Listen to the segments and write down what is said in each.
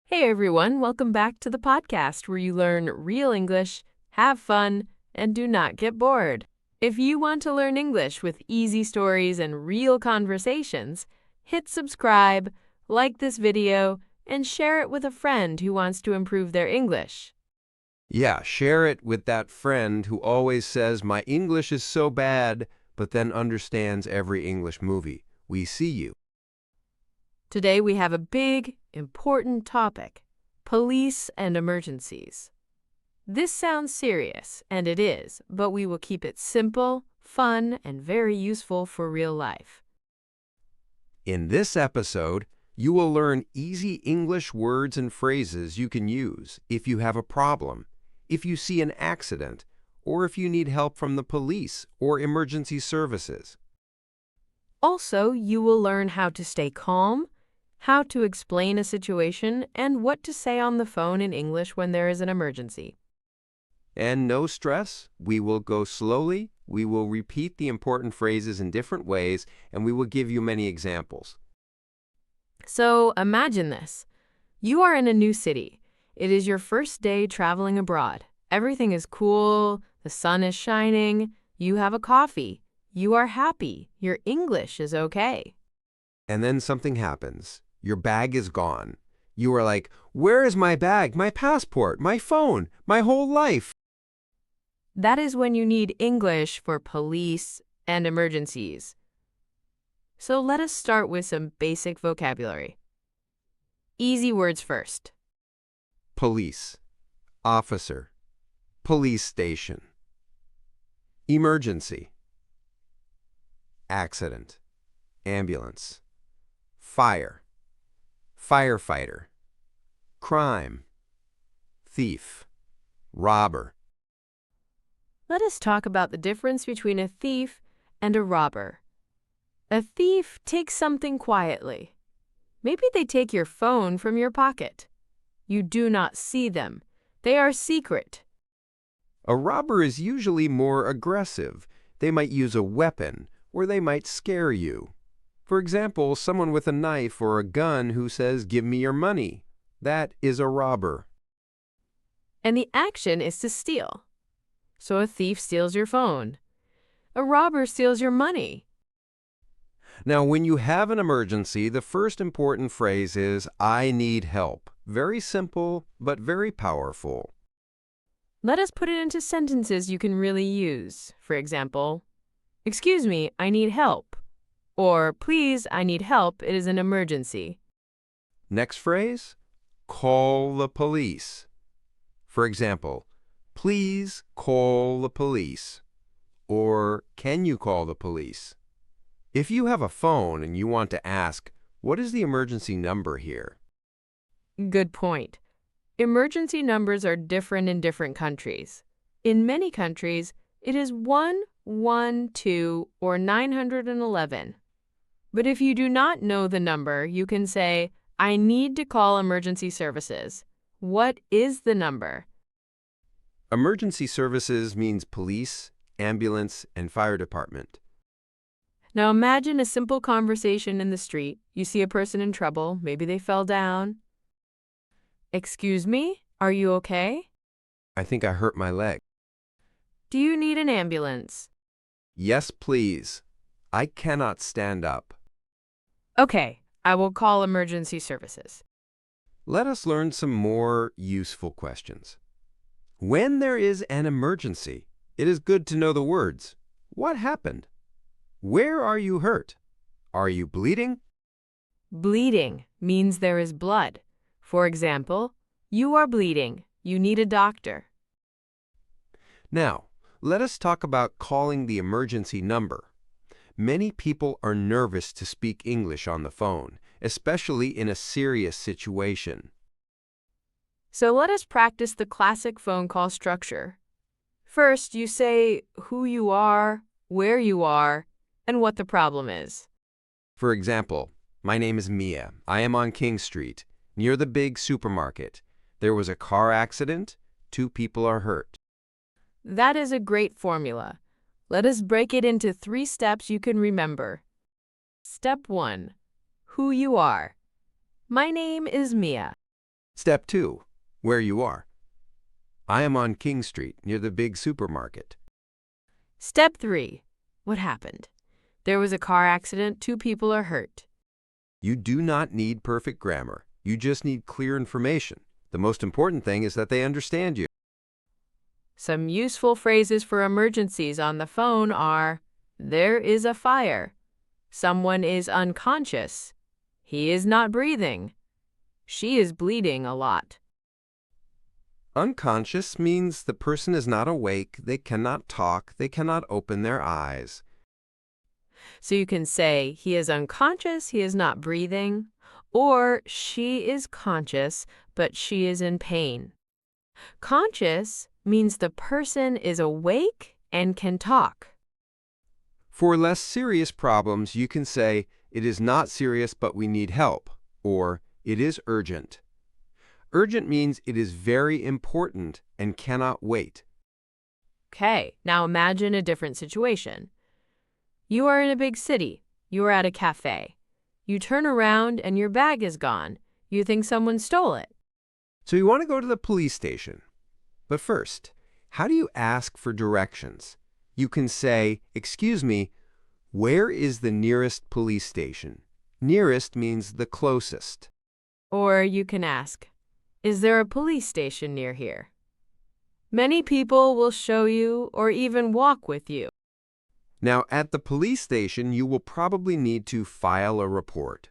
Hey everyone, welcome back to the podcast where you learn real English, have fun, and do not get bored. If you want to learn English with easy stories and real conversations, hit subscribe, like this video, and share it with a friend who wants to improve their English. Yeah, share it with that friend who always says, my English is so bad, but then understands every English movie. We see you. Today we have a big, important topic: police and emergencies. This sounds serious, and it is, but we will keep it simple, fun, and very useful for real life. In this episode, you will learn easy English words and phrases you can use if you have a problem, if you see an accident, or if you need help from the police or emergency services. Also, you will learn how to stay calm, how to explain a situation, and what to say on the phone in English when there is an emergency. And no stress, we will go slowly, we will repeat the important phrases in different ways, and we will give you many examples. So imagine this. You are in a new city. It is your first day traveling abroad. Everything is cool, the sun is shining, you have a coffee, you are happy, your English is okay. And then something happens. Your bag is gone. You are like, where is my bag, my passport, my phone, my whole life? That is when you need English for police and emergencies. So let us start with some basic vocabulary. Easy words first. Police, officer, police station. Emergency, accident, ambulance. Fire, firefighter. Crime, thief, robber. Let us talk about the difference between a thief and a robber. A thief takes something quietly. Maybe they take your phone from your pocket. You do not see them. They are secret. A robber is usually more aggressive. They might use a weapon, or they might scare you. For example, someone with a knife or a gun who says, give me your money. That is a robber. And the action is to steal. So a thief steals your phone. A robber steals your money. Now, when you have an emergency, the first important phrase is, I need help. Very simple, but very powerful. Let us put it into sentences you can really use. For example, excuse me, I need help. Or, please, I need help, it is an emergency. Next phrase, call the police. For example, please call the police. Or, can you call the police? If you have a phone and you want to ask, what is the emergency number here? Good point. Emergency numbers are different in different countries. In many countries, it is 112 or 911. But if you do not know the number, you can say, I need to call emergency services. What is the number? Emergency services means police, ambulance, and fire department. Now imagine a simple conversation in the street. You see a person in trouble. Maybe they fell down. Excuse me, are you okay? I think I hurt my leg. Do you need an ambulance? Yes, please. I cannot stand up. Okay, I will call emergency services. Let us learn some more useful questions. When there is an emergency, it is good to know the words. What happened? Where are you hurt? Are you bleeding? Bleeding means there is blood. For example, you are bleeding. You need a doctor. Now, let us talk about calling the emergency number. Many people are nervous to speak English on the phone, especially in a serious situation. So let us practice the classic phone call structure. First, you say who you are, where you are, and what the problem is. For example, my name is Mia. I am on King Street, near the big supermarket. There was a car accident. 2 people are hurt. That is a great formula. Let us break it into 3 steps you can remember. Step 1. Who you are. My name is Mia. Step 2. Where you are. I am on King Street near the big supermarket. Step 3. What happened? There was a car accident. 2 people are hurt. You do not need perfect grammar. You just need clear information. The most important thing is that they understand you. Some useful phrases for emergencies on the phone are, there is a fire. Someone is unconscious. He is not breathing. She is bleeding a lot. Unconscious means the person is not awake, they cannot talk, they cannot open their eyes. So you can say, he is unconscious, he is not breathing, or she is conscious, but she is in pain. Conscious means the person is awake and can talk. For less serious problems, you can say, it is not serious but we need help, or it is urgent. Urgent means it is very important and cannot wait. Okay, now imagine a different situation. You are in a big city. You are at a cafe. You turn around and your bag is gone. You think someone stole it. So you want to go to the police station. But first, how do you ask for directions? You can say, excuse me, where is the nearest police station? Nearest means the closest. Or you can ask, is there a police station near here? Many people will show you or even walk with you. Now, at the police station, you will probably need to file a report.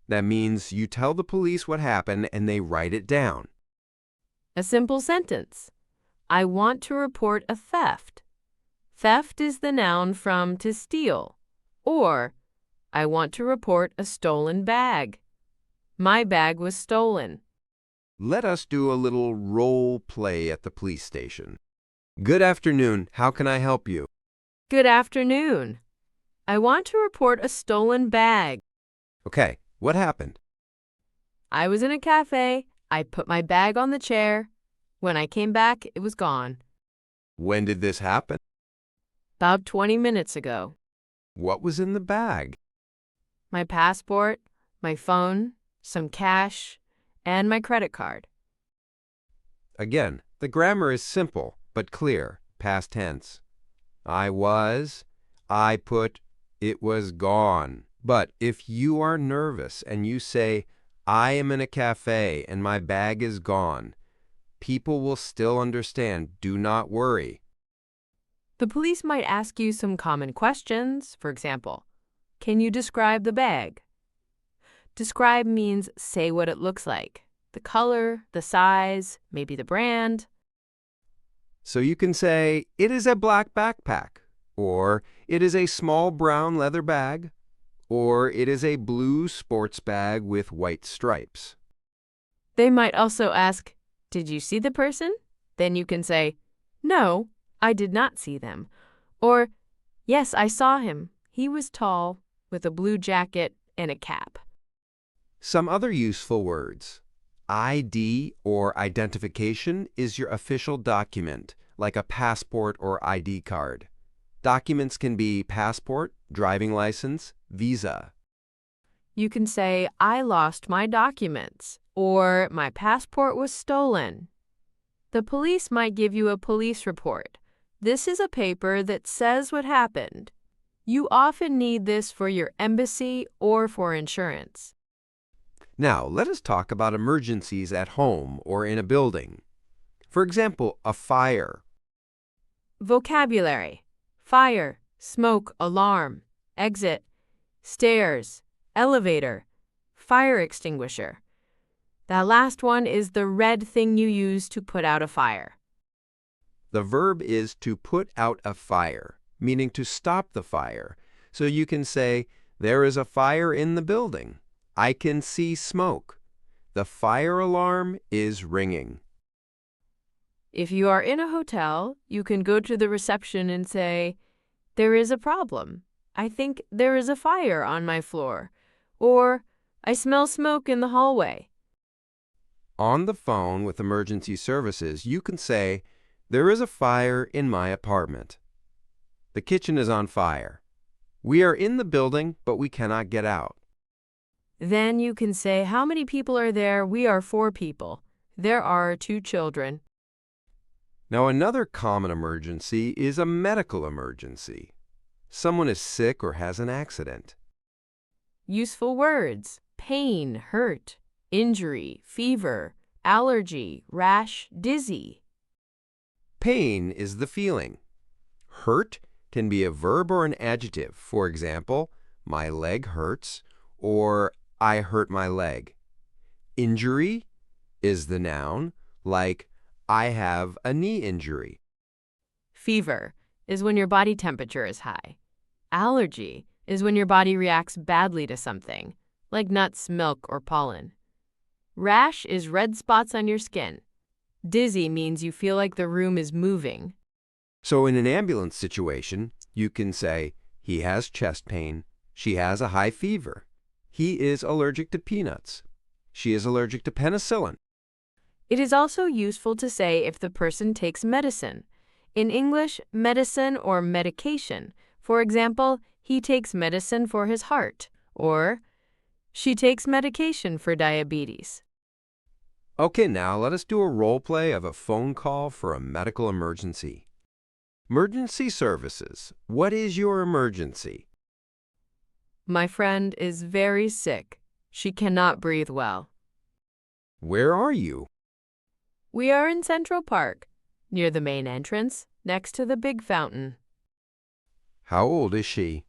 That means you tell the police what happened and they write it down. A simple sentence. I want to report a theft. Theft is the noun from to steal. Or, I want to report a stolen bag. My bag was stolen. Let us do a little role play at the police station. Good afternoon. How can I help you? Good afternoon. I want to report a stolen bag. Okay, what happened? I was in a cafe. I put my bag on the chair. When I came back, it was gone. When did this happen? About 20 minutes ago. What was in the bag? My passport, my phone, some cash, and my credit card. Again, the grammar is simple but clear, past tense. I put, it was gone. But if you are nervous and you say, I am in a cafe and my bag is gone, people will still understand. Do not worry. The police might ask you some common questions. For example, can you describe the bag? Describe means say what it looks like. The color, the size, maybe the brand. So you can say, it is a black backpack, or it is a small brown leather bag, or it is a blue sports bag with white stripes. They might also ask, did you see the person? Then you can say, no, I did not see them. Or, yes, I saw him. He was tall, with a blue jacket and a cap. Some other useful words. ID or identification is your official document, like a passport or ID card. Documents can be passport, driving license, visa. You can say, I lost my documents, or my passport was stolen. The police might give you a police report. This is a paper that says what happened. You often need this for your embassy or for insurance. Now, let us talk about emergencies at home or in a building. For example, a fire. Vocabulary: fire, smoke, alarm, exit, stairs, elevator, fire extinguisher. That last one is the red thing you use to put out a fire. The verb is to put out a fire, meaning to stop the fire. So you can say, there is a fire in the building. I can see smoke. The fire alarm is ringing. If you are in a hotel, you can go to the reception and say, there is a problem. I think there is a fire on my floor. Or, I smell smoke in the hallway. On the phone with emergency services, you can say, there is a fire in my apartment. The kitchen is on fire. We are in the building, but we cannot get out. Then you can say, how many people are there? We are 4 people. There are 2 children. Now, another common emergency is a medical emergency. Someone is sick or has an accident. Useful words: pain, hurt, injury, fever, allergy, rash, dizzy. Pain is the feeling. Hurt can be a verb or an adjective. For example, my leg hurts or I hurt my leg. Injury is the noun, like I have a knee injury. Fever is when your body temperature is high. Allergy is when your body reacts badly to something, like nuts, milk, or pollen. Rash is red spots on your skin. Dizzy means you feel like the room is moving. So in an ambulance situation, you can say, he has chest pain, she has a high fever, he is allergic to peanuts, she is allergic to penicillin. It is also useful to say if the person takes medicine. In English, medicine or medication. For example, he takes medicine for his heart, or she takes medication for diabetes. Okay, now let us do a role play of a phone call for a medical emergency. Emergency services. What is your emergency? My friend is very sick. She cannot breathe well. Where are you? We are in Central Park, near the main entrance, next to the big fountain. How old is she?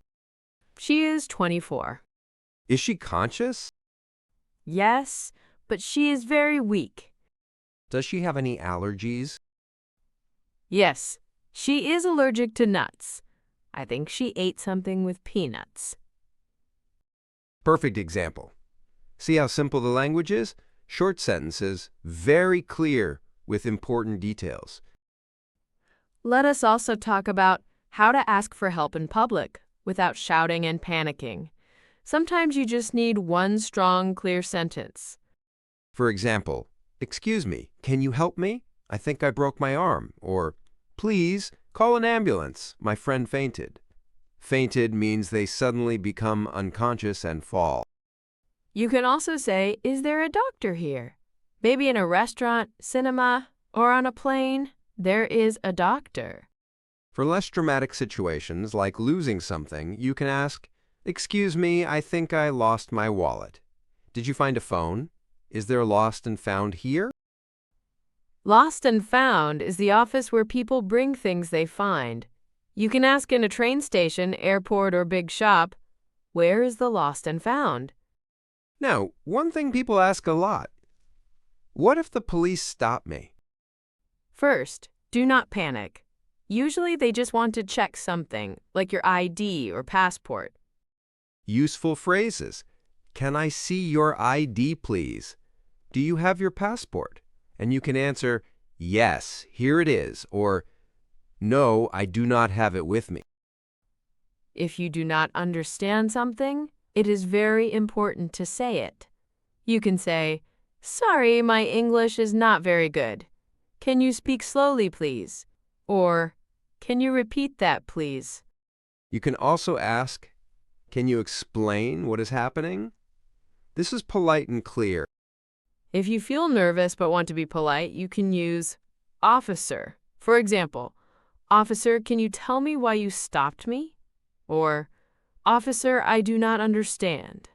She is 24. Is she conscious? Yes, but she is very weak. Does she have any allergies? Yes, she is allergic to nuts. I think she ate something with peanuts. Perfect example. See how simple the language is? Short sentences, very clear with important details. Let us also talk about how to ask for help in public without shouting and panicking. Sometimes you just need one strong, clear sentence. For example, excuse me, can you help me? I think I broke my arm. Or, please, call an ambulance. My friend fainted. Fainted means they suddenly become unconscious and fall. You can also say, is there a doctor here? Maybe in a restaurant, cinema, or on a plane, there is a doctor. For less dramatic situations, like losing something, you can ask, excuse me, I think I lost my wallet. Did you find a phone? Is there lost and found here? Lost and found is the office where people bring things they find. You can ask in a train station, airport, or big shop, where is the lost and found? Now, one thing people ask a lot, what if the police stop me? First, do not panic. Usually they just want to check something, like your ID or passport. Useful phrases. Can I see your ID, please? Do you have your passport? And you can answer, yes, here it is, or no, I do not have it with me. If you do not understand something, it is very important to say it. You can say, sorry, my English is not very good. Can you speak slowly, please? Or, can you repeat that, please? You can also ask, can you explain what is happening? This is polite and clear. If you feel nervous but want to be polite, you can use officer. For example, officer, can you tell me why you stopped me? Or, officer, I do not understand.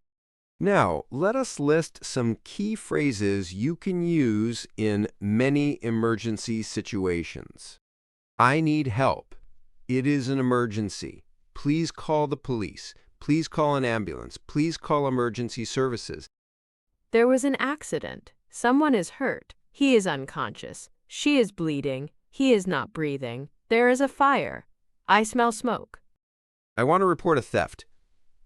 Now, let us list some key phrases you can use in many emergency situations. I need help. It is an emergency. Please call the police. Please call an ambulance. Please call emergency services. There was an accident. Someone is hurt. He is unconscious. She is bleeding. He is not breathing. There is a fire. I smell smoke. I want to report a theft.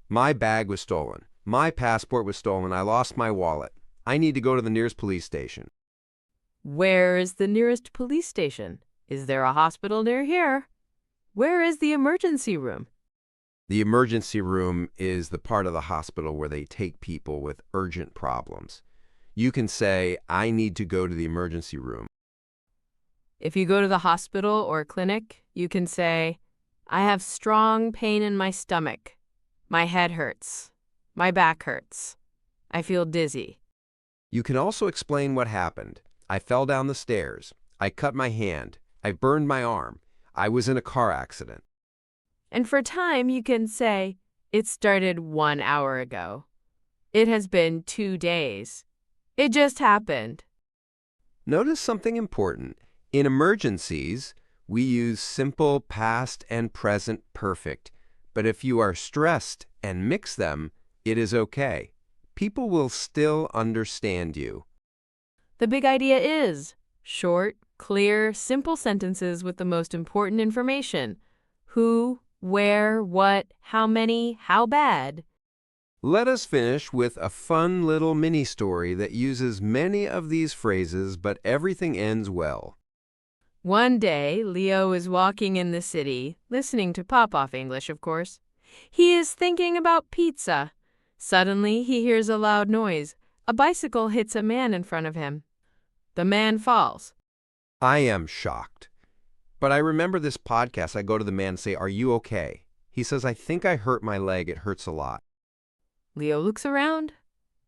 My bag was stolen. My passport was stolen. I lost my wallet. I need to go to the nearest police station. Where is the nearest police station? Is there a hospital near here? Where is the emergency room? The emergency room is the part of the hospital where they take people with urgent problems. You can say, I need to go to the emergency room. If you go to the hospital or clinic, you can say, I have strong pain in my stomach. My head hurts. My back hurts. I feel dizzy. You can also explain what happened. I fell down the stairs. I cut my hand. I burned my arm. I was in a car accident. And for time, you can say, it started 1 hour ago. It has been 2 days. It just happened. Notice something important. In emergencies, we use simple past and present perfect. But if you are stressed and mix them, it is okay. People will still understand you. The big idea is short, clear, simple sentences with the most important information. Who, where, what, how many, how bad. Let us finish with a fun little mini story that uses many of these phrases, but everything ends well. One day, Leo is walking in the city, listening to pop-off English, of course. He is thinking about pizza. Suddenly, he hears a loud noise. A bicycle hits a man in front of him. The man falls. I am shocked. But I remember this podcast. I go to the man and say, "Are you okay?" He says, "I think I hurt my leg. It hurts a lot." Leo looks around.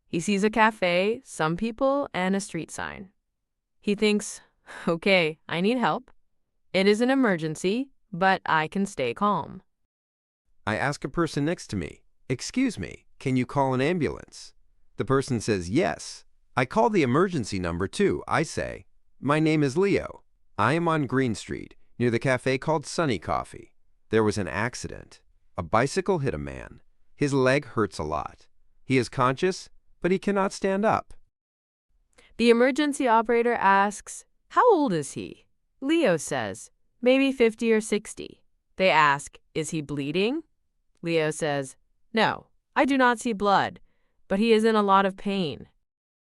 He sees a cafe, some people, and a street sign. He thinks, okay, I need help. It is an emergency, but I can stay calm. I ask a person next to me, "Excuse me, can you call an ambulance?" The person says, "Yes." I call the emergency number too. I say, "My name is Leo. I am on Green Street, near the cafe called Sunny Coffee. There was an accident. A bicycle hit a man. His leg hurts a lot. He is conscious, but he cannot stand up." The emergency operator asks, how old is he? Leo says, maybe 50 or 60. They ask, is he bleeding? Leo says, no, I do not see blood, but he is in a lot of pain.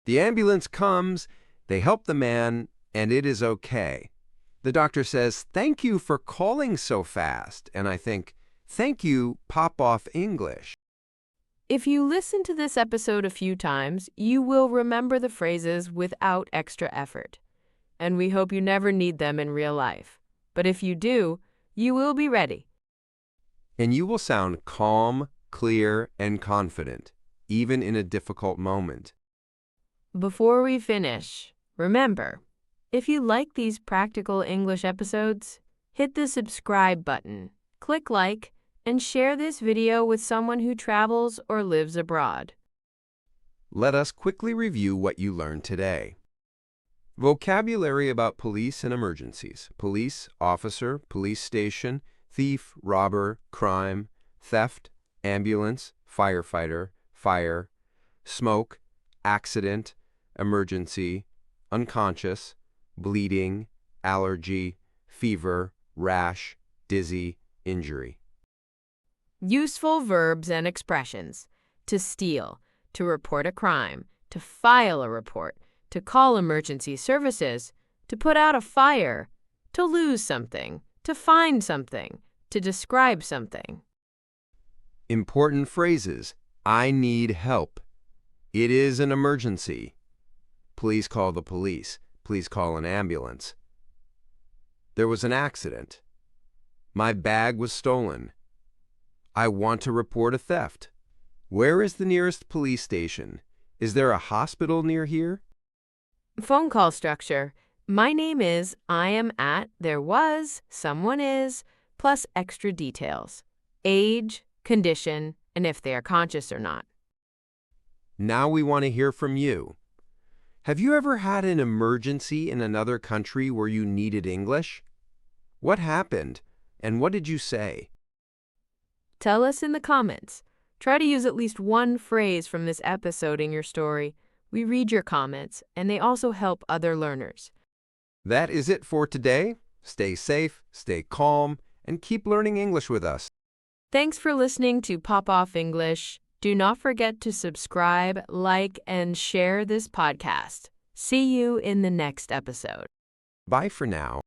The ambulance comes, they help the man, and it is okay. The doctor says, "Thank you for calling so fast." And I think, thank you, pop-off English. If you listen to this episode a few times, you will remember the phrases without extra effort. And we hope you never need them in real life. But if you do, you will be ready. And you will sound calm, clear, and confident, even in a difficult moment. Before we finish, remember, if you like these practical English episodes, hit the subscribe button, click like, and share this video with someone who travels or lives abroad. Let us quickly review what you learned today. Vocabulary about police and emergencies. Police, officer, police station, thief, robber, crime, theft, ambulance, firefighter, fire, smoke, accident, emergency, unconscious, bleeding, allergy, fever, rash, dizzy, injury. Useful verbs and expressions. To steal, to report a crime, to file a report, to call emergency services, to put out a fire, to lose something, to find something, to describe something. Important phrases. I need help. It is an emergency. Please call the police. Please call an ambulance. There was an accident. My bag was stolen. I want to report a theft. Where is the nearest police station? Is there a hospital near here? Phone call structure. My name is, I am at, there was, someone is, plus extra details. Age, condition, and if they are conscious or not. Now we want to hear from you. Have you ever had an emergency in another country where you needed English? What happened, and what did you say? Tell us in the comments. Try to use at least one phrase from this episode in your story. We read your comments, and they also help other learners. That is it for today. Stay safe, stay calm, and keep learning English with us. Thanks for listening to Pop Off English. Do not forget to subscribe, like, and share this podcast. See you in the next episode. Bye for now.